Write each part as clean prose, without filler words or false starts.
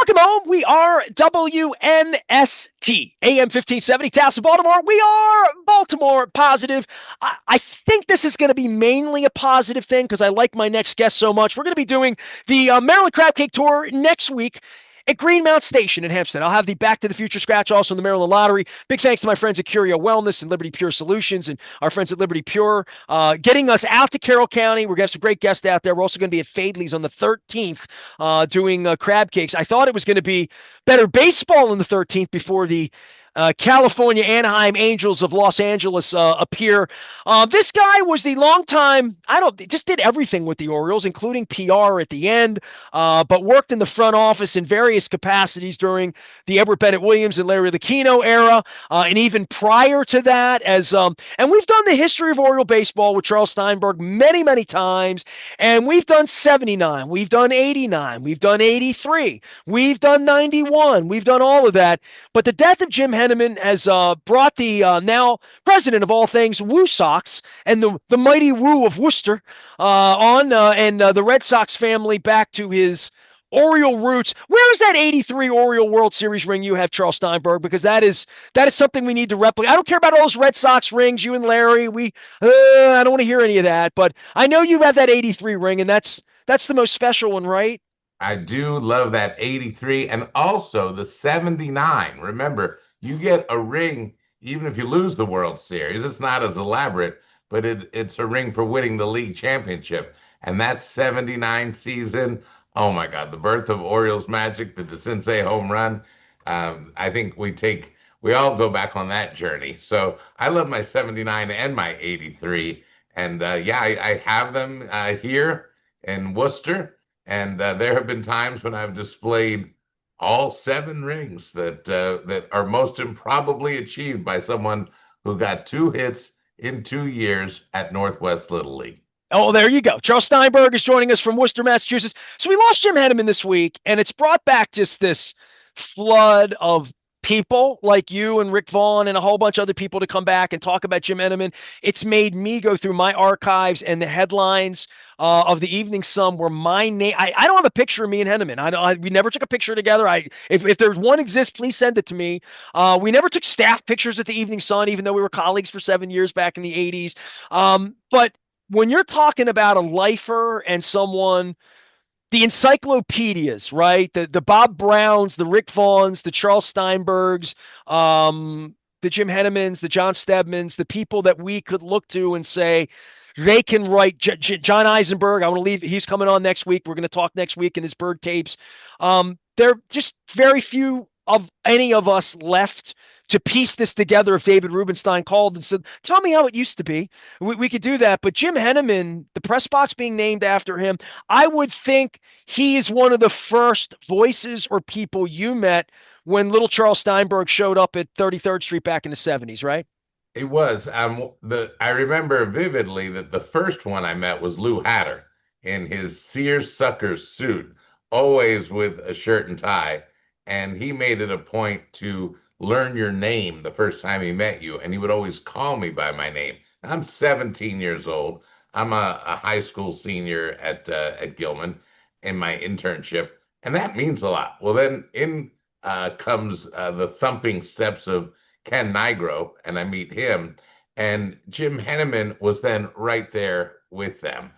Welcome home. We are WNST, AM 1570, Taos, Baltimore. We are Baltimore positive. I think this is going to be mainly a positive thing because I like my next guest so much. We're going to be doing the Maryland Crab Cake Tour next week at Greenmount Station in Hempstead. I'll have the Back to the Future scratch also in the Maryland Lottery. Big thanks to my friends at Curio Wellness and Liberty Pure Solutions and our friends at Liberty Pure getting us out to Carroll County. We're going to have some great guests out there. We're also going to be at Fadley's on the 13th doing crab cakes. I thought it was going to be better baseball on the 13th before the California Anaheim Angels of Los Angeles appear. This guy was the longtime, just did everything with the Orioles, including PR at the end, but worked in the front office in various capacities during the Edward Bennett Williams and Larry Lucchino era, and even prior to that. And we've done the history of Oriole baseball with Charles Steinberg many, many times, and we've done 79, we've done 89, we've done 83, we've done 91, we've done all of that. But the death of Jim Henneman has brought the now president of all things Woo Sox and the mighty Woo of Worcester and the Red Sox family back to his Oriole roots. Where is that 83 Oriole World Series ring you have, Charles Steinberg? Because that is something we need to replicate. I don't care about all those Red Sox rings, you and Larry. I don't want to hear any of that, but I know you have that 83 ring, and that's the most special one, right? I do love that 83 and also the 79. Remember, you get a ring even if you lose the World Series. It's not as elaborate, but it's a ring for winning the league championship. And that 79 season, oh my God, the birth of Orioles magic, the DeCinces home run. I think we all go back on that journey. So I love my 79 and my 83. And I have them here in Worcester. And there have been times when I've displayed all 7 rings that are most improbably achieved by someone who got 2 hits in 2 years at Northwest Little League. Oh, there you go. Charles Steinberg is joining us from Worcester, Massachusetts. So we lost Jim Henneman this week, and it's brought back just this flood of people like you and Rick Vaughn and a whole bunch of other people to come back and talk about Jim Henneman. It's made me go through my archives and the headlines of the Evening Sun where my name. I don't have a picture of me and Henneman. We never took a picture together. If there's one exists, please send it to me. We never took staff pictures at the Evening Sun, even though we were colleagues for 7 years back in the 80s. But when you're talking about a lifer and someone, the encyclopedias, right? The Bob Browns, the Rick Vaughns, the Charles Steinbergs, the Jim Hennemans, the John Stedmans, the people that we could look to and say they can write. John Eisenberg, I want to leave. He's coming on next week. We're going to talk next week in his Bird tapes. There are just very few of any of us left to piece this together. If David Rubenstein called and said, tell me how it used to be, we could do that. But Jim Henneman, the press box being named after him, I would think he is one of the first voices or people you met when little Charles Steinberg showed up at 33rd Street back in the 70s, right? It was. I remember vividly that the first one I met was Lou Hatter in his seersucker suit, always with a shirt and tie. And he made it a point to learn your name the first time he met you, and he would always call me by my name. I'm 17 years old. I'm a high school senior at Gilman in my internship, and that means a lot. Well, then in comes the thumping steps of Ken Nigro, and I meet him, and Jim Henneman was then right there with them.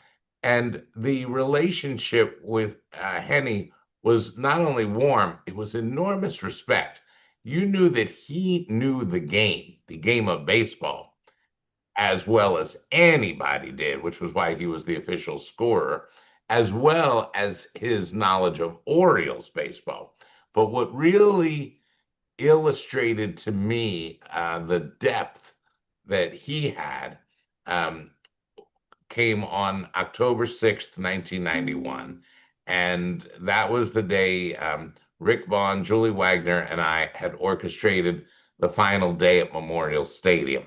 And the relationship with Henny was not only warm, it was enormous respect. You knew that he knew the game of baseball, as well as anybody did, which was why he was the official scorer, as well as his knowledge of Orioles baseball. But what really illustrated to me the depth that he had came on October 6th, 1991. And that was the day Rick Vaughn, Julie Wagner, and I had orchestrated the final day at Memorial Stadium.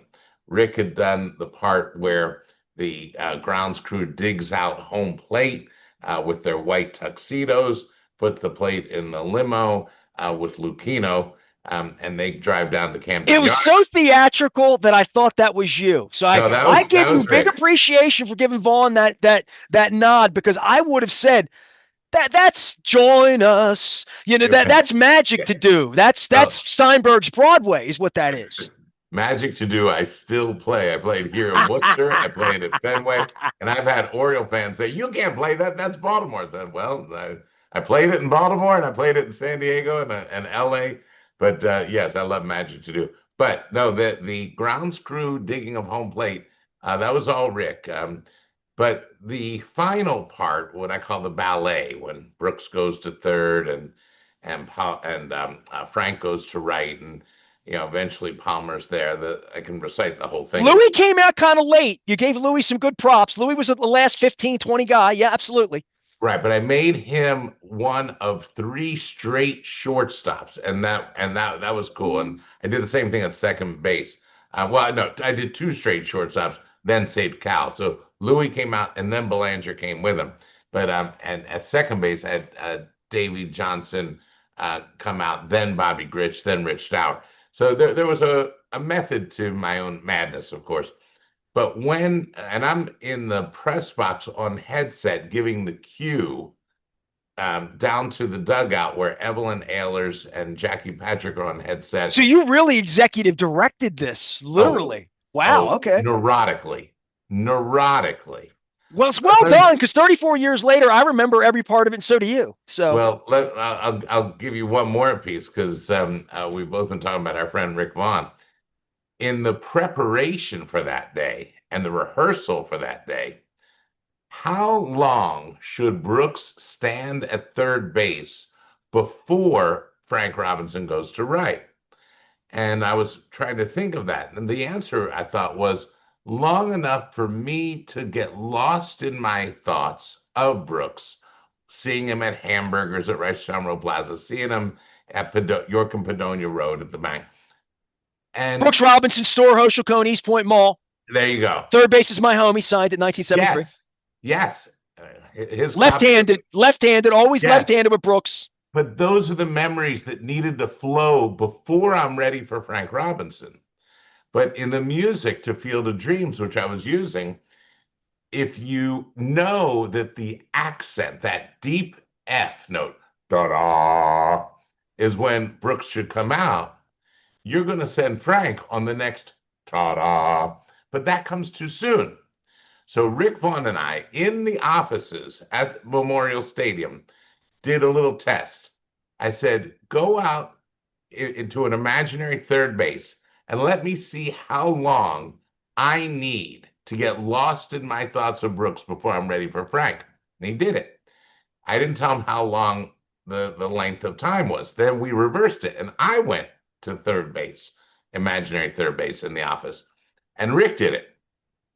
Rick had done the part where the grounds crew digs out home plate with their white tuxedos, put the plate in the limo with Lucchino, and they drive down to Camden It was Yard. so theatrical that I thought that was you. So I give you big appreciation for giving Vaughn that nod, because I would have said, That's join us. That's magic to do. That's Well, Steinberg's Broadway is what that is. Magic to do, I still play. I played here in Worcester. I played at Fenway, and I've had Oriole fans say, "You can't play that. That's Baltimore." I said, "Well, I played it in Baltimore, and I played it in San Diego and LA." But yes, I love Magic to do. But no, the grounds crew digging of home plate, that was all Rick. But the final part, what I call the ballet, when Brooks goes to third and Frank goes to right, and eventually Palmer's there. I can recite the whole thing. Louis came out kind of late. You gave Louis some good props. Louis was the last 15, 20 guy. Yeah, absolutely. Right, but I made him one of three straight shortstops, and that was cool. And I did the same thing at second base. Well, no, I did two straight shortstops, then saved Cal. So Louis came out, and then Belanger came with him. But and at second base, I had Davey Johnson come out, then Bobby Grich, then Rich Stour. So there was a method to my own madness, of course. But and I'm in the press box on headset giving the cue down to the dugout where Evelyn Ehlers and Jackie Patrick are on headset. So you really executive directed this, Oh, literally. Wow. oh, Okay. neurotically. Well, it's well done because 34 years later, I remember every part of it, and so do you. So, Well, I'll give you one more piece because we've both been talking about our friend Rick Vaughn. In the preparation for that day and the rehearsal for that day, how long should Brooks stand at third base before Frank Robinson goes to right? And I was trying to think of that. And the answer I thought was long enough for me to get lost in my thoughts of Brooks, seeing him at Hamburgers at Rice Road Plaza, seeing him at York and Padonia Road at the bank. And Brooks Robinson store, Hochul Cone, East Point Mall. there you go. Third base is my home. He signed it in 1973. Yes, yes. His Left-handed, always yes. left-handed with Brooks. But those are the memories that needed to flow before I'm ready for Frank Robinson. But in the music to Field of Dreams, which I was using, if you know that the accent, that deep F note, da da, is when Brooks should come out, you're going to send Frank on the next ta da. But that comes too soon. So Rick Vaughn and I, in the offices at Memorial Stadium, did a little test. I said, go out into an imaginary third base and let me see how long I need to get lost in my thoughts of Brooks before I'm ready for Frank. And he did it. I didn't tell him how long the length of time was. Then we reversed it, and I went to third base, imaginary third base in the office, and Rick did it.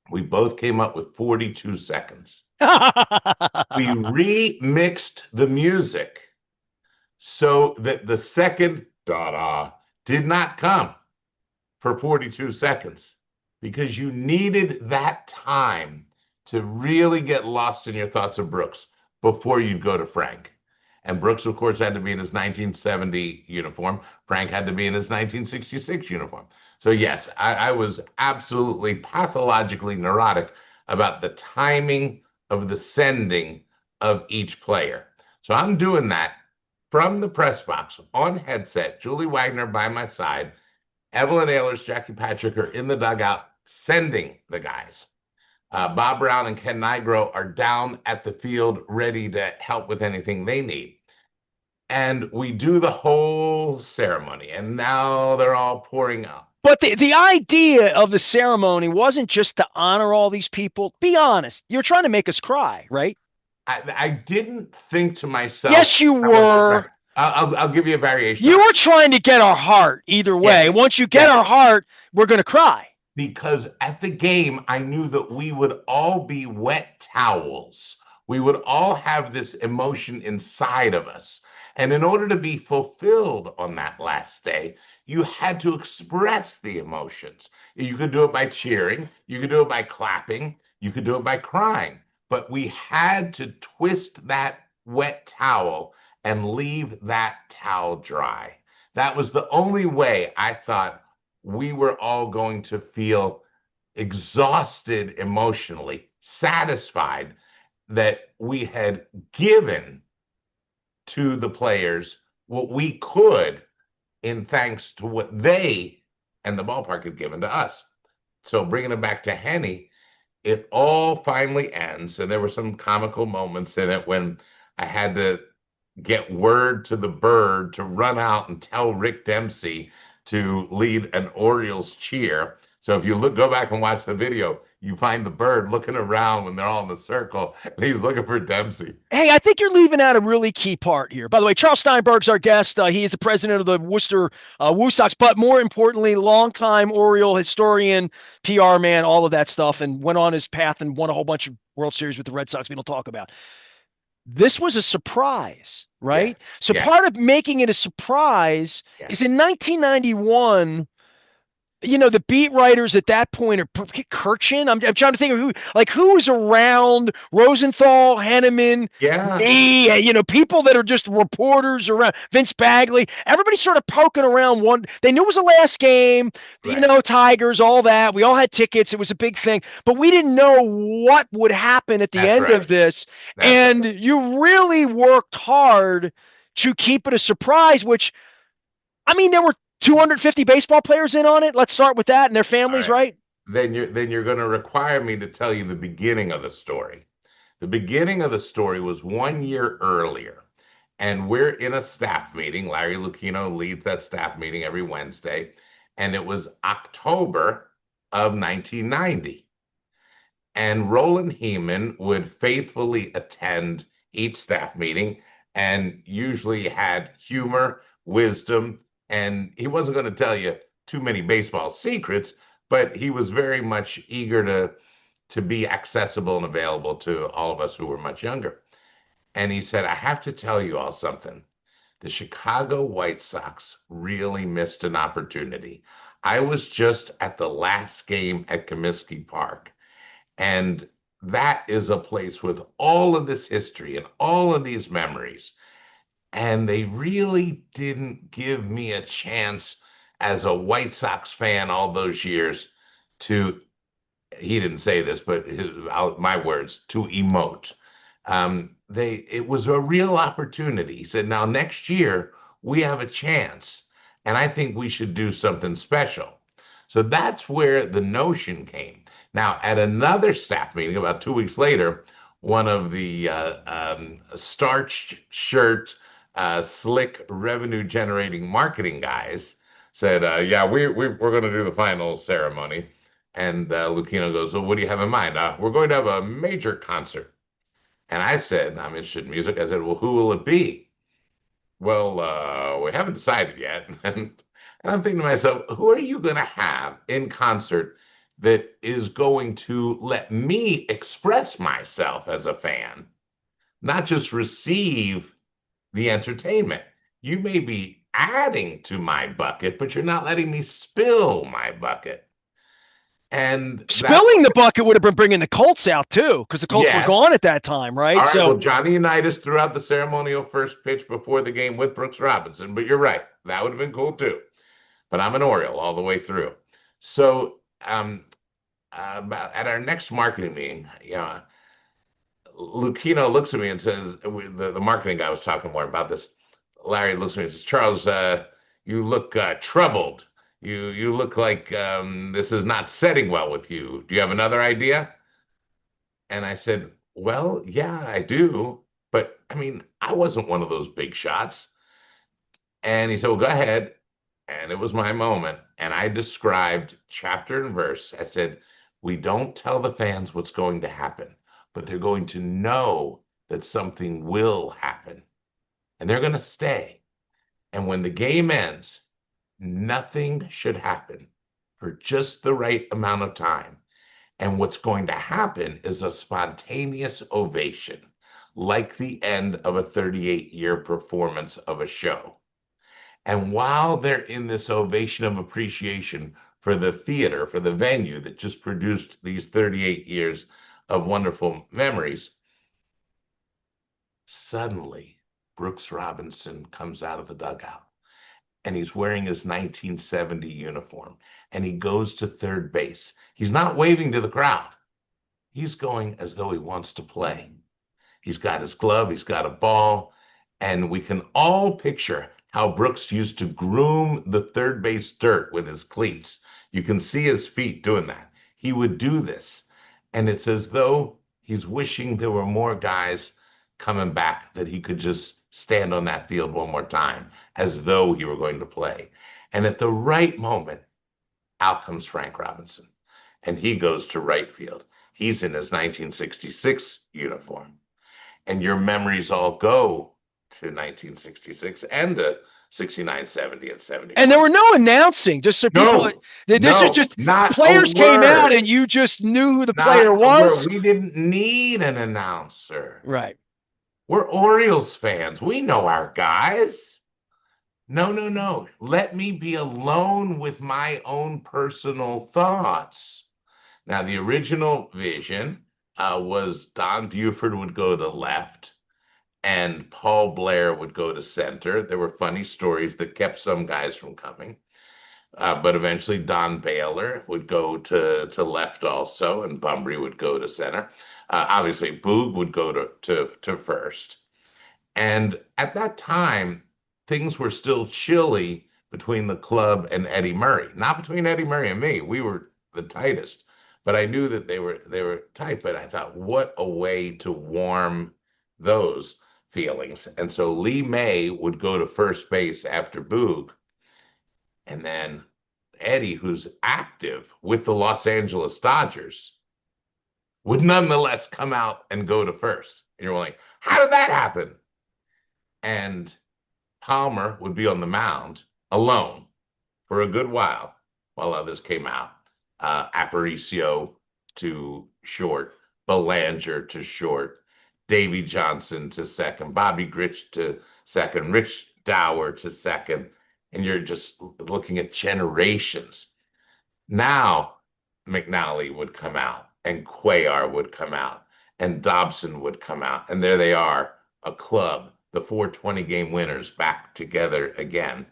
We both came up with 42 seconds. We remixed the music so that the second da da did not come for 42 seconds because you needed that time to really get lost in your thoughts of Brooks before you'd go to Frank. And Brooks, of course, had to be in his 1970 uniform. Frank had to be in his 1966 uniform. So, yes, I was absolutely pathologically neurotic about the timing of the sending of each player. So I'm doing that from the press box on headset, Julie Wagner by my side, Evelyn Ehlers, Jackie Patrick are in the dugout sending the guys. Bob Brown and Ken Nigro are down at the field ready to help with anything they need. And we do the whole ceremony, and now they're all pouring out. But the idea of the ceremony wasn't just to honor all these people. Be honest. You're trying to make us cry, right? I didn't think to myself. Yes, you were. I'll give you a variation. You were trying to get our heart either way. Yes. Once you get our heart, we're going to cry. Because at the game, I knew that we would all be wet towels. We would all have this emotion inside of us. And in order to be fulfilled on that last day, you had to express the emotions. You could do it by cheering, you could do it by clapping, you could do it by crying. But we had to twist that wet towel and leave that towel dry. That was the only way I thought we were all going to feel exhausted emotionally, satisfied that we had given to the players what we could in thanks to what they and the ballpark had given to us. So bringing it back to Henny, it all finally ends, and there were some comical moments in it when I had to get word to the bird to run out and tell Rick Dempsey to lead an Orioles cheer. So if you go back and watch the video, you find the bird looking around when they're all in the circle, and he's looking for Dempsey. Hey, I think you're leaving out a really key part here. By the way, Charles Steinberg's our guest. He is the president of the Worcester Woo Sox, but more importantly, longtime Oriole historian, PR man, all of that stuff, and went on his path and won a whole bunch of World Series with the Red Sox we don't talk about. This was a surprise, Yeah, right? So yeah, part of making it a surprise yeah, is in 1991, the beat writers at that point are Kirchin. I'm trying to think of who was around Rosenthal, Henneman, yeah. me, people that are just reporters around Vince Bagley. Everybody's sort of poking around one. They knew it was the last game, Right. Tigers, all that. We all had tickets. It was a big thing, but we didn't know what would happen at the That's end of right. this. That's right. And you really worked hard to keep it a surprise, which I mean, there were 250 baseball players in on it. Let's start with that and their All families, right. right? Then you're going to require me to tell you the beginning of the story. The beginning of the story was 1 year earlier, and we're in a staff meeting. Larry Lucchino leads that staff meeting every Wednesday, and it was October of 1990. And Roland Heeman would faithfully attend each staff meeting and usually had humor, wisdom, and he wasn't going to tell you too many baseball secrets, but he was very much eager to be accessible and available to all of us who were much younger. And he said, I have to tell you all something. The Chicago White Sox really missed an opportunity. I was just at the last game at Comiskey Park, and that is a place with all of this history and all of these memories. And they really didn't give me a chance as a White Sox fan all those years to, he didn't say this, but my words, to emote. It was a real opportunity. He said, now next year we have a chance, and I think we should do something special. So that's where the notion came. Now, at another staff meeting about 2 weeks later, one of the starched shirt, slick revenue generating marketing guys said, yeah, we're going to do the final ceremony. And Lucchino goes, well, what do you have in mind? We're going to have a major concert. And I said, I'm interested in music. I said, well, who will it be? Well, we haven't decided yet. And I'm thinking to myself, who are you going to have in concert that is going to let me express myself as a fan, not just receive the entertainment? You may be adding to my bucket, but you're not letting me spill my bucket. And that's Spilling the bucket would have been bringing the Colts out too, because the Colts were yes. gone at that time, All right? right. So Well, Johnny Unitas threw out the ceremonial first pitch before the game with Brooks Robinson, but you're right. That would have been cool too. But I'm an Oriole all the way through. So at our next marketing meeting, Lucchino looks at me and says, the marketing guy was talking more about this. Larry looks at me and says, Charles, you look troubled. You look like this is not setting well with you. Do you have another idea? And I said, well, yeah, I do. But I mean, I wasn't one of those big shots. And he said, well, go ahead. And it was my moment. And I described chapter and verse. I said, we don't tell the fans what's going to happen, but they're going to know that something will happen and they're going to stay. And when the game ends, nothing should happen for just the right amount of time. And what's going to happen is a spontaneous ovation, like the end of a 38-year performance of a show. And while they're in this ovation of appreciation for the theater, for the venue that just produced these 38 years of wonderful memories, suddenly Brooks Robinson comes out of the dugout and he's wearing his 1970 uniform and he goes to third base. He's not waving to the crowd. He's going as though he wants to play. He's got his glove, he's got a ball, And we can all picture how Brooks used to groom the third base dirt with his cleats. You can see his feet doing that. He would do this. And it's as though he's wishing there were more guys coming back that he could just stand on that field one more time, as though he were going to play. And at the right moment, out comes Frank Robinson, and he goes to right field. He's in his 1966 uniform, and your memories all go to 1966 and to 69, 70, and And there 71. were no announcing, just so people. No, This is no, just not a players came out, word, and you just knew who the player not a word. was. We didn't need an announcer. Right. We're Orioles fans. We know our guys. No, no, no. Let me be alone with my own personal thoughts. Now, the original vision was Don Buford would go to left and Paul Blair would go to center. There were funny stories that kept some guys from coming. But eventually Don Baylor would go to left also, and Bumbry would go to center. Obviously, Boog would go to first. And at that time, things were still chilly between the club and Eddie Murray. Not between Eddie Murray and me. We were the tightest. But I knew that they were tight. But I thought, what a way to warm those feelings. And so Lee May would go to first base after Boog. And then Eddie, who's active with the Los Angeles Dodgers, would nonetheless come out and go to first. And you're like, how did that happen? And Palmer would be on the mound alone for a good while others came out. Aparicio to short, Belanger to short, Davy Johnson to second, Bobby Grich to second, Rich Dower to second. And you're just looking at generations. Now, McNally would come out, and Cuellar would come out, and Dobson would come out. And there they are, a club, the 420 game winners back together again.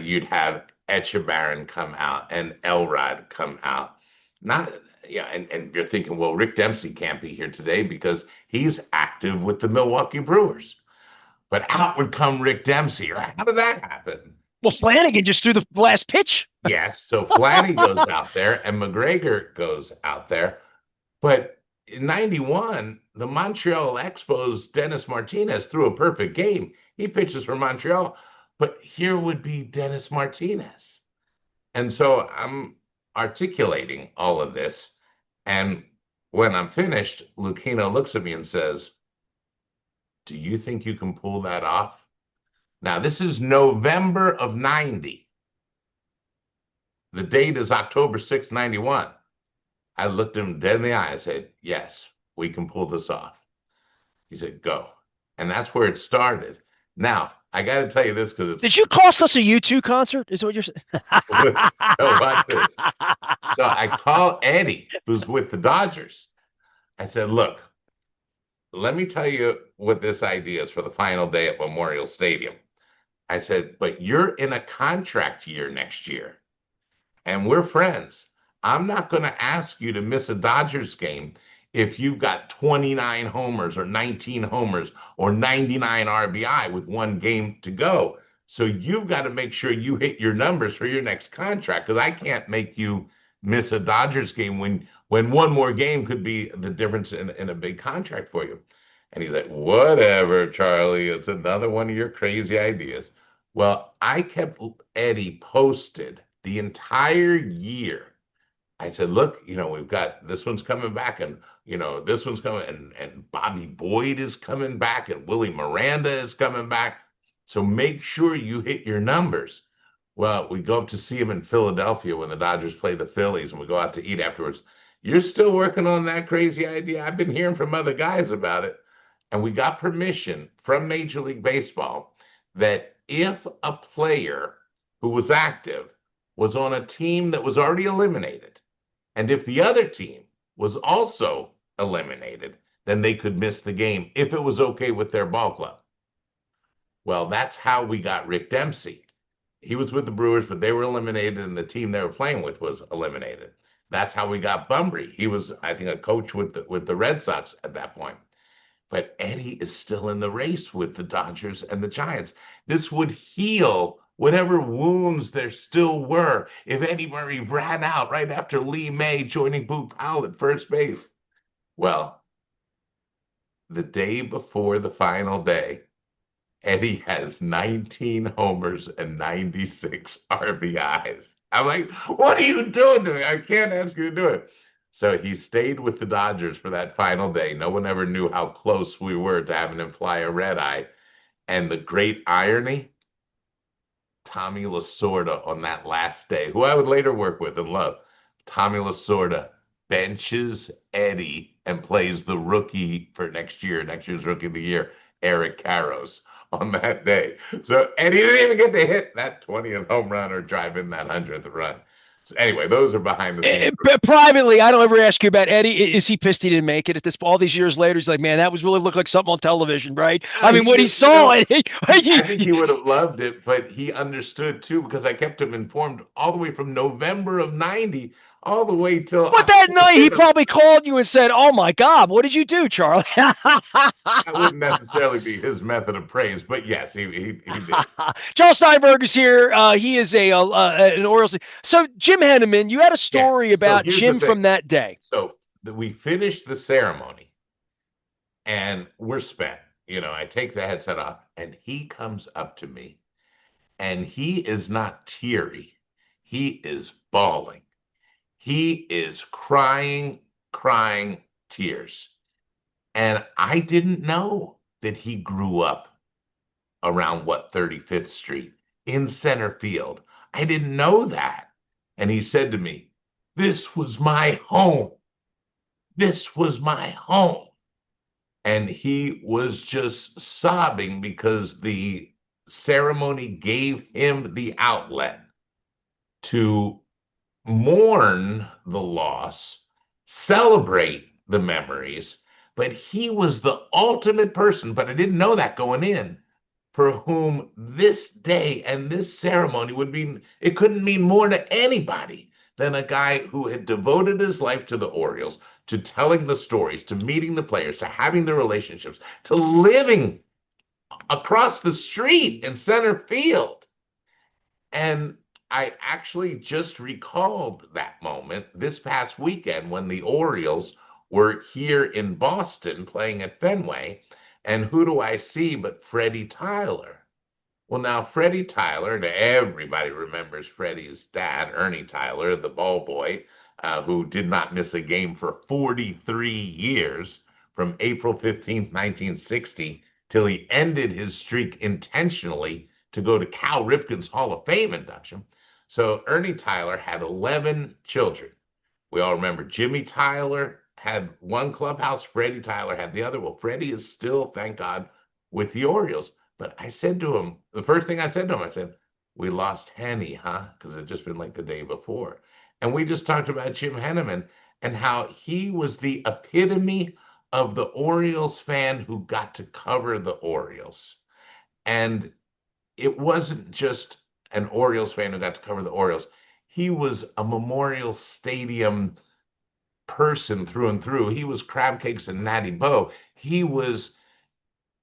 You'd have Echebarren come out and Elrod come out. Not, yeah, and you're thinking, well, Rick Dempsey can't be here today because he's active with the Milwaukee Brewers. But out would come Rick Dempsey. How did that happen? Well, Flanagan just threw the last pitch. Yes, so Flatty goes out there and McGregor goes out there. But in 91, the Montreal Expos' Dennis Martinez threw a perfect game. He pitches for Montreal, but here would be Dennis Martinez. And so I'm articulating all of this. And when I'm finished, Lucchino looks at me and says, do you think you can pull that off? Now, this is November of 90. The date is October 91. I looked him dead in the eye. I said, yes, we can pull this off. He said, go. And that's where it started. Now, I got to tell you this because Did you cost us a U2 concert? Is what you're saying? no, watch this. So I call Eddie, who's with the Dodgers. I said, look, let me tell you what this idea is for the final day at Memorial Stadium. I said, but you're in a contract year next year, and we're friends. I'm not going to ask you to miss a Dodgers game if you've got 29 homers or 19 homers or 99 RBI with one game to go. So you've got to make sure you hit your numbers for your next contract because I can't make you miss a Dodgers game when one more game could be the difference in a big contract for you. And he's like, whatever, Charlie, it's another one of your crazy ideas. Well, I kept Eddie posted the entire year. I said, look, we've got this one's coming back, and this one's coming, and Bobby Boyd is coming back, and Willie Miranda is coming back. So make sure you hit your numbers. Well, we go up to see him in Philadelphia when the Dodgers play the Phillies, and we go out to eat afterwards. You're still working on that crazy idea? I've been hearing from other guys about it. And we got permission from Major League Baseball that if a player who was active was on a team that was already eliminated, and if the other team was also eliminated, then they could miss the game if it was okay with their ball club. Well, that's how we got Rick Dempsey. He was with the Brewers, but they were eliminated, and the team they were playing with was eliminated. That's how we got Bumbry. He was, I think, a coach with the Red Sox at that point. but Eddie is still in the race with the Dodgers and the Giants. This would heal whatever wounds there still were if Eddie Murray ran out right after Lee May joining Boog Powell at first base. Well, the day before the final day, Eddie has 19 homers and 96 RBIs. I'm like, what are you doing to me? I can't ask you to do it. So he stayed with the Dodgers for that final day. No one ever knew how close we were to having him fly a red eye. And the great irony, Tommy Lasorda on that last day, who I would later work with and love, Tommy Lasorda benches Eddie and plays the rookie for next year's rookie of the year, Eric Karros, on that day. So Eddie didn't even get to hit that 20th home run or drive in that 100th run. So anyway, those are behind the scenes. Privately, I don't ever ask you about Eddie. Is he pissed he didn't make it at this? All these years later, he's like, man, that was really looked like something on television, right? I mean, when he saw it, I think he would have loved it, but he understood too because I kept him informed all the way from November of '90 all the way till. But that night, he probably called you and said, "Oh my God, what did you do, Charlie?" That wouldn't necessarily be his method of praise, but yes, he did. Charles Steinberg is here. He is an Orioles. So Jim Henneman, you had a story about Jim from that day. So we finished the ceremony, and we're spent. I take the headset off, and he comes up to me, and he is not teary. He is bawling. He is crying tears. And I didn't know that he grew up around 35th Street in center field. I didn't know that. And he said to me, "This was my home. This was my home." And he was just sobbing because the ceremony gave him the outlet to mourn the loss, celebrate the memories, but he was the ultimate person, but I didn't know that going in, for whom this day and this ceremony would mean, it couldn't mean more to anybody than a guy who had devoted his life to the Orioles, to telling the stories, to meeting the players, to having the relationships, to living across the street in center field. And I actually just recalled that moment this past weekend when the Orioles were here in Boston playing at Fenway. And who do I see but Freddie Tyler? Well, now, Freddie Tyler, and everybody remembers Freddie's dad, Ernie Tyler, the ball boy, who did not miss a game for 43 years, from April 15th, 1960, till he ended his streak intentionally to go to Cal Ripken's Hall of Fame induction. So Ernie Tyler had 11 children. We all remember Jimmy Tyler had one clubhouse, Freddie Tyler had the other. Well, Freddie is still, thank God, with the Orioles. But I said to him, the first thing I said to him, I said, "We lost Henny, huh?" Because it had just been like the day before. And we just talked about Jim Henneman and how he was the epitome of the Orioles fan who got to cover the Orioles. And it wasn't just an Orioles fan who got to cover the Orioles. He was a Memorial Stadium person through and through. He was Crab Cakes and Natty Boh. He was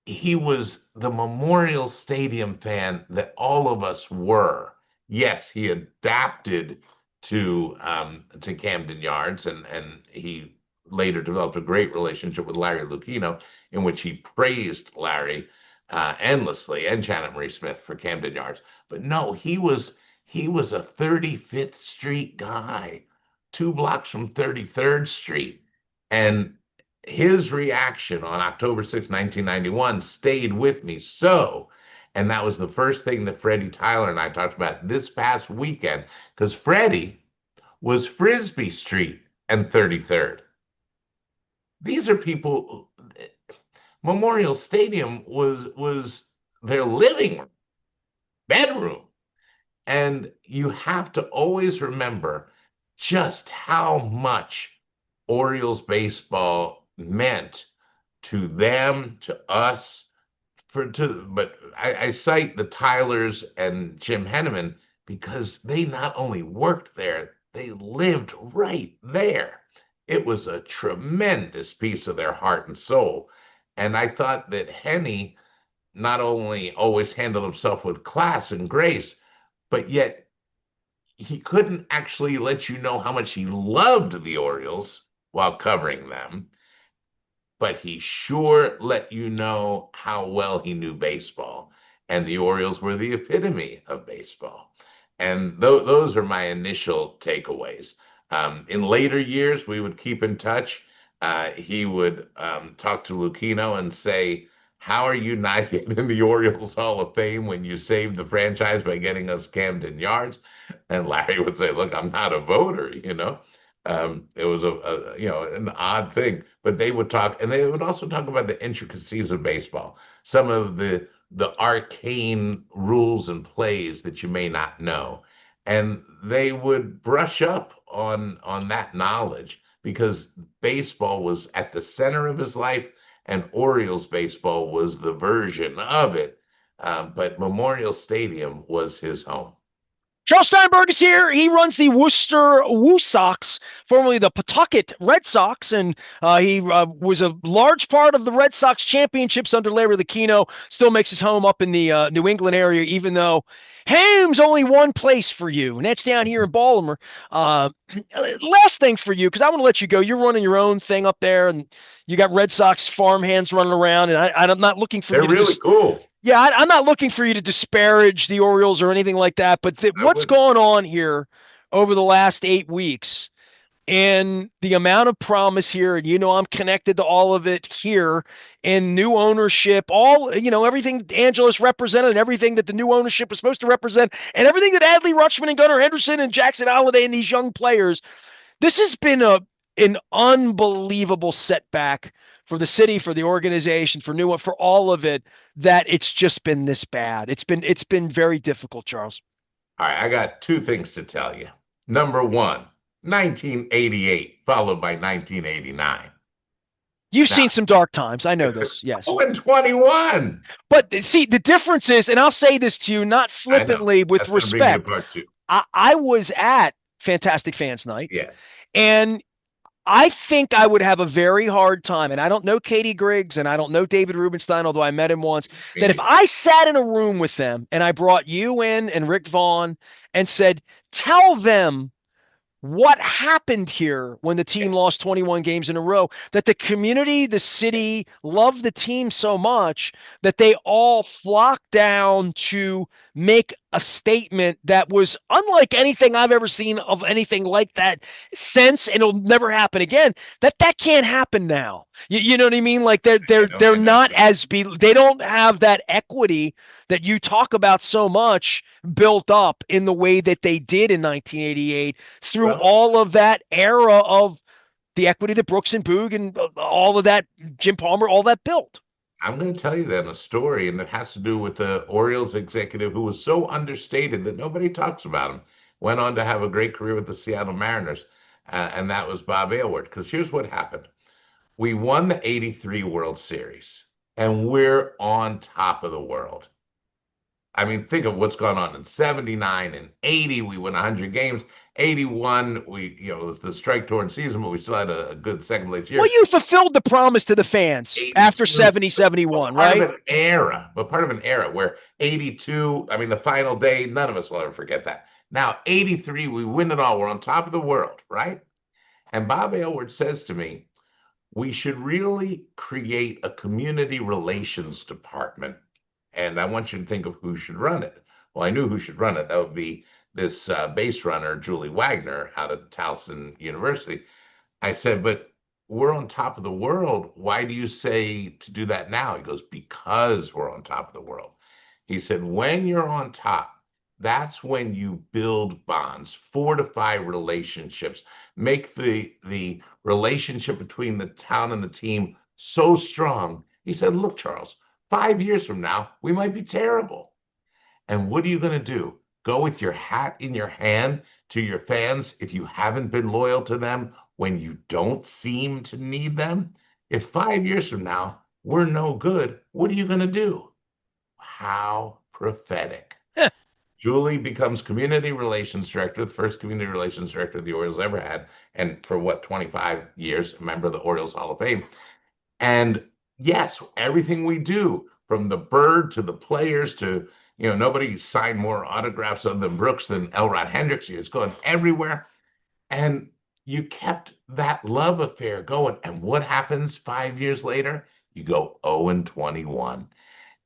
the Memorial Stadium fan that all of us were. Yes, he adapted to Camden Yards, and he later developed a great relationship with Larry Lucchino, in which he praised Larry endlessly, and Janet Marie Smith for Camden Yards. But no, he was a 35th Street guy, 2 blocks from 33rd Street, and his reaction on October 6, 1991 stayed with me so. And that was the first thing that Freddie Tyler and I talked about this past weekend, because Freddie was Frisbee Street and 33rd. These are people. Memorial Stadium was their living room, bedroom. And you have to always remember just how much Orioles baseball meant to them, to us. But I cite the Tylers and Jim Henneman because they not only worked there, they lived right there. It was a tremendous piece of their heart and soul. And I thought that Henny not only always handled himself with class and grace, but yet he couldn't actually let you know how much he loved the Orioles while covering them, but he sure let you know how well he knew baseball. And the Orioles were the epitome of baseball. And those are my initial takeaways. In later years, we would keep in touch. He would talk to Lucchino and say, "How are you not getting in the Orioles Hall of Fame when you saved the franchise by getting us Camden Yards?" And Larry would say, "Look, I'm not a voter." It was an odd thing, but they would talk, and they would also talk about the intricacies of baseball, some of the arcane rules and plays that you may not know, and they would brush up on that knowledge because baseball was at the center of his life, and Orioles baseball was the version of it. But Memorial Stadium was his home. Charles Steinberg is here. He runs the Worcester Woo Sox, formerly the Pawtucket Red Sox, and he was a large part of the Red Sox championships under Larry Lucchino. Still makes his home up in the New England area, even though home's only one place for you, and that's down here in Baltimore. Last thing for you, because I want to let you go. You're running your own thing up there, and you got Red Sox farm hands running around, and I'm not looking for They're you to really just cool. yeah, I'm not looking for you to disparage the Orioles or anything like that, but I what's wouldn't. going on here over the last 8 weeks and the amount of promise here, and I'm connected to all of it here, and new ownership, all everything Angelos represented, and everything that the new ownership was supposed to represent, and everything that Adley Rutschman and Gunnar Henderson and Jackson Holliday and these young players. This has been an unbelievable setback for the city, for the organization, for New for all of it, that it's just been this bad. It's been very difficult, Charles. All right, I got two things to tell you. Number one, 1988, followed by 1989. You've Now, seen some dark times. I know this. Yes. 0-21. But see, the difference is, and I'll say this to you, not I know. flippantly, with That's going to bring me respect. apart too. I was at Fantastic Fans Night, Yeah, and I think I would have a very hard time, and I don't know Katie Griggs and I don't know David Rubenstein, although I met him once, me that if neither. I sat in a room with them and I brought you in and Rick Vaughn and said, tell them what happened here when the Yeah, team lost 21 games in a row, that the community, the city loved the team so much that they all flocked down to make a statement that was unlike anything I've ever seen of anything like that since, and it'll never happen again. That can't happen now. You know what I mean? Like they're I they're know. they're I know. not as they don't have that equity that you talk about so much built up in the way that they did in 1988 through Well, all of that era of the equity that Brooks and Boog and all of that, Jim Palmer, all that built. I'm going to tell you then a story, and it has to do with the Orioles executive who was so understated that nobody talks about him. Went on to have a great career with the Seattle Mariners, and that was Bob Aylward. Because here's what happened: we won the '83 World Series, and we're on top of the world. I mean, think of what's gone on in '79 and '80. We won 100 games. '81, it was the strike torn season, but we still had a good second place Well, year. you fulfilled the promise to the fans after 82, 70, but 71, part of right? an era, but part of an era where '82, I mean, the final day, none of us will ever forget that. Now, '83, we win it all. We're on top of the world, right? And Bob Aylward says to me, we should really create a community relations department. And I want you to think of who should run it. Well, I knew who should run it. That would be this base runner, Julie Wagner, out of Towson University. I said, but we're on top of the world. Why do you say to do that now? He goes, because we're on top of the world. He said, when you're on top, that's when you build bonds, fortify relationships, make the relationship between the town and the team so strong. He said, look, Charles, 5 years from now, we might be terrible. And what are you going to do? Go with your hat in your hand to your fans if you haven't been loyal to them when you don't seem to need them? If 5 years from now we're no good, what are you going to do? How prophetic. Julie becomes community relations director, the first community relations director the Orioles ever had, and for what, 25 years, a member of the Orioles Hall of Fame. And Yes, everything we do, from the bird to the players to, nobody signed more autographs other than Brooks than Elrod Hendricks. It's going everywhere. And you kept that love affair going. And what happens 5 years later? You go 0 and 21.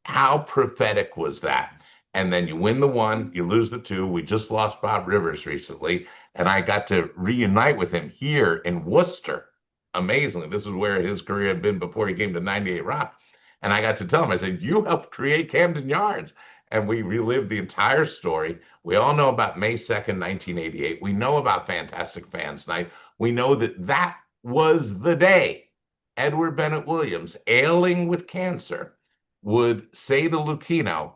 How prophetic was that? And then you win the one, you lose the two. We just lost Bob Rivers recently, and I got to reunite with him here in Worcester. Amazingly, this is where his career had been before he came to 98 Rock. And I got to tell him, I said, "You helped create Camden Yards." And we relived the entire story. We all know about May 2nd, 1988. We know about Fantastic Fans Night. We know that that was the day Edward Bennett Williams, ailing with cancer, would say to Lucchino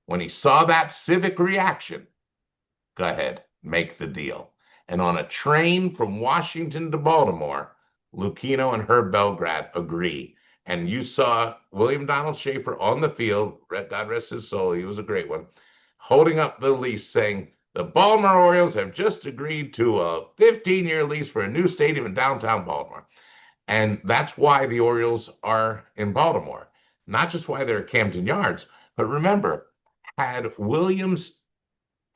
when he saw that civic reaction, "Go ahead, make the deal." And on a train from Washington to Baltimore, Lucchino and Herb Belgrad agree. And you saw William Donald Schaefer on the field, God rest his soul, he was a great one, holding up the lease saying, "The Baltimore Orioles have just agreed to a 15-year lease for a new stadium in downtown Baltimore." And that's why the Orioles are in Baltimore, not just why they're at Camden Yards. But remember, had Williams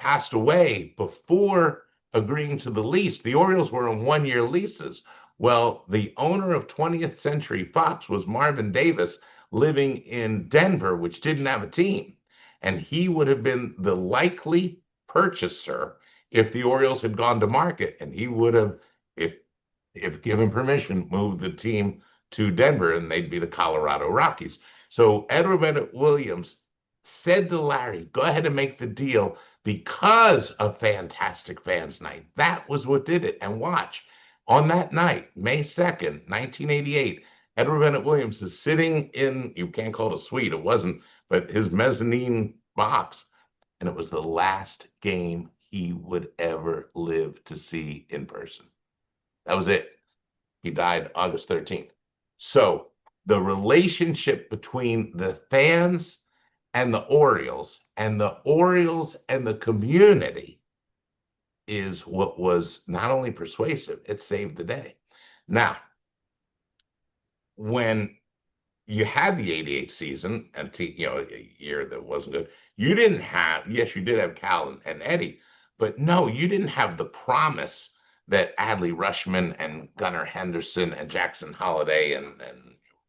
passed away before agreeing to the lease, the Orioles were on 1 year leases. Well, the owner of 20th Century Fox was Marvin Davis, living in Denver, which didn't have a team. And he would have been the likely purchaser if the Orioles had gone to market. And he would have, if given permission, moved the team to Denver, and they'd be the Colorado Rockies. So Edward Bennett Williams said to Larry, "Go ahead and make the deal," because of Fantastic Fans Night. That was what did it. And watch, on that night, May 2nd, 1988, Edward Bennett Williams is sitting in, you can't call it a suite, it wasn't, but his mezzanine box. And it was the last game he would ever live to see in person. That was it. He died August 13th. So the relationship between the fans and the Orioles and the Orioles and the community is what was not only persuasive, it saved the day. Now, when you had the 88 season, and a year that wasn't good, you didn't have, yes, you did have Cal and Eddie, but no, you didn't have the promise that Adley Rushman and Gunnar Henderson and Jackson Holliday and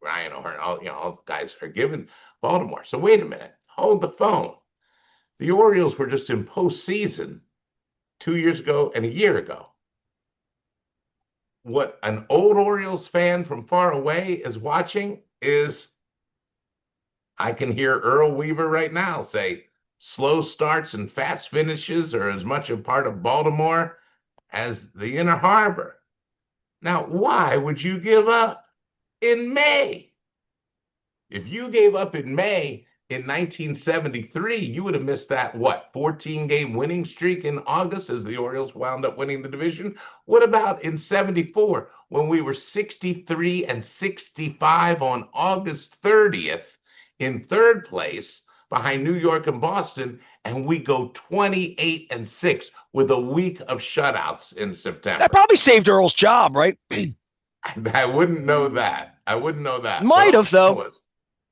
Ryan O'Hearn, all the guys are giving Baltimore. So wait a minute, hold the phone. The Orioles were just in postseason 2 years ago and a year ago. What an old Orioles fan from far away is watching is, I can hear Earl Weaver right now say, "Slow starts and fast finishes are as much a part of Baltimore as the Inner Harbor." Now, why would you give up in May? If you gave up in May in 1973, you would have missed that, 14-game winning streak in August as the Orioles wound up winning the division. What about in 74 when we were 63 and 65 on August 30th in third place behind New York and Boston, and we go 28 and 6 with a week of shutouts in That September? probably saved Earl's job, right? I wouldn't know that. I wouldn't know that. But Might all have, I know though.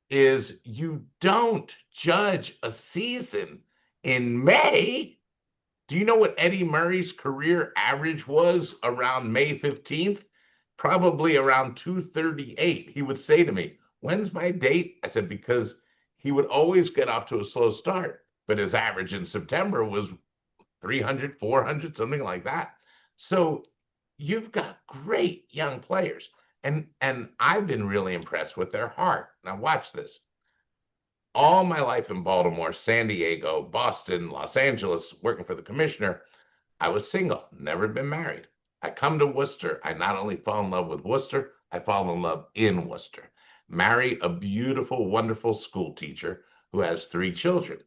is you don't judge a season in May. Do you know what Eddie Murray's career average was around May 15th? Probably around 238. He would say to me, "When's my date?" I said, because he would always get off to a slow start, but his average in September was 300, 400, something like that. So you've got great young players. And I've been really impressed with their heart. Now watch this. All my life in Baltimore, San Diego, Boston, Los Angeles, working for the commissioner, I was single, never been married. I come to Worcester. I not only fall in love with Worcester, I fall in love in Worcester. Marry a beautiful, wonderful school teacher who has 3 children.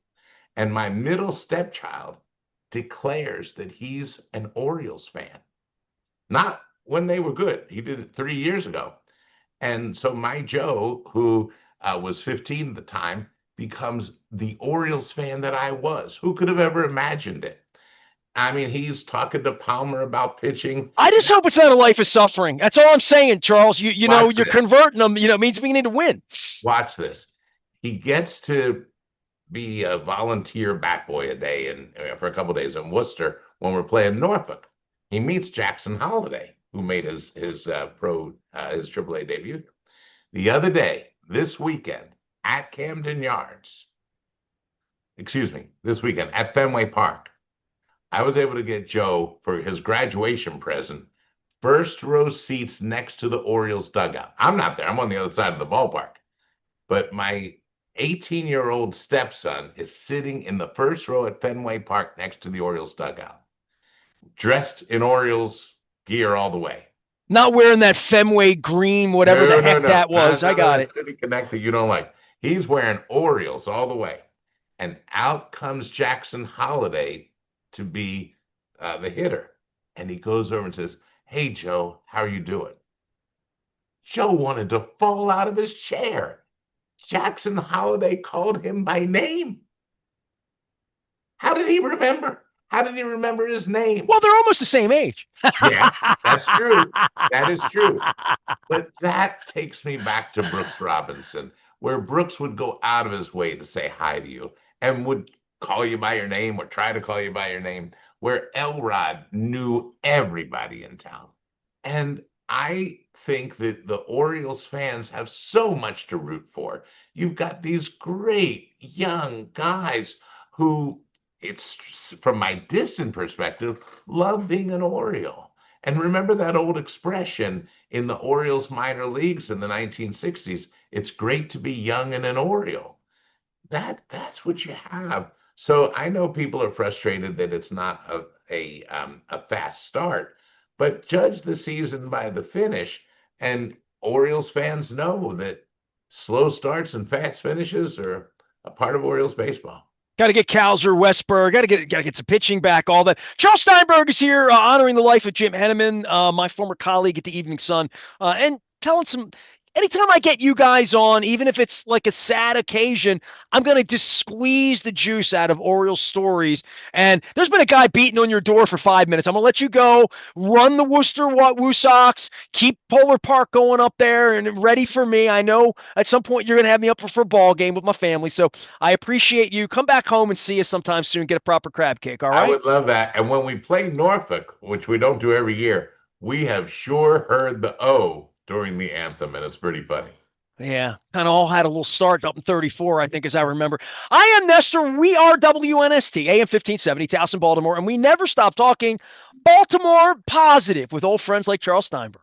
And my middle stepchild declares that he's an Orioles fan. Not when they were good. He did it 3 years ago. And so my Joe, who was 15 at the time, becomes the Orioles fan that I was. Who could have ever imagined it? I mean, he's talking to Palmer about pitching. I just Now, hope it's not a life of suffering. That's all I'm saying, Charles. watch You're this. converting them. It means we need to win. Watch this. He gets to be a volunteer bat boy a day and for a couple of days in Worcester when we're playing Norfolk. He meets Jackson Holiday, who made his AAA debut the other day, this weekend at Camden Yards. Excuse me, this weekend at Fenway Park. I was able to get Joe for his graduation present first row seats next to the Orioles dugout. I'm not there. I'm on the other side of the ballpark. But my 18-year-old stepson is sitting in the first row at Fenway Park next to the Orioles dugout, dressed in Orioles gear all the way. Not wearing that Fenway green, whatever the No, no, heck no. that was. I None of got that it. City Connect that you don't like. He's wearing Orioles all the way. And out comes Jackson Holiday to be the hitter. And he goes over and says, "Hey, Joe, how are you doing?" Joe wanted to fall out of his chair. Jackson Holiday called him by name. How did he remember? How did he remember his name? Well, they're almost the same age. Yes, that's true. That is true. But that takes me back to Brooks Robinson, where Brooks would go out of his way to say hi to you and would call you by your name or try to call you by your name, where Elrod knew everybody in town. And I think that the Orioles fans have so much to root for. You've got these great young guys who, it's from my distant perspective, love being an Oriole. And remember that old expression in the Orioles minor leagues in the 1960s, it's great to be young and an Oriole. That's what you have. So I know people are frustrated that it's not a fast start, but judge the season by the finish. And Orioles fans know that slow starts and fast finishes are a part of Orioles baseball. Got to get Kowser, Westberg. Got to get some pitching back. All that. Charles Steinberg is here, honoring the life of Jim Henneman, my former colleague at the Evening Sun, and telling some. Anytime I get you guys on, even if it's like a sad occasion, I'm going to just squeeze the juice out of Orioles stories. And there's been a guy beating on your door for 5 minutes. I'm going to let you go, run the Worcester Woo Sox, keep Polar Park going up there and ready for me. I know at some point you're going to have me up for a ball game with my family. So I appreciate you. Come back home and see us sometime soon. Get a proper crab cake. All I right. would love that. And when we play Norfolk, which we don't do every year, we have sure heard the O during the anthem, and it's pretty funny. Yeah, kind of all had a little start up in 34, I think, as I remember. I am Nestor. We are WNST, AM 1570, Towson, Baltimore, and we never stop talking Baltimore positive with old friends like Charles Steinberg.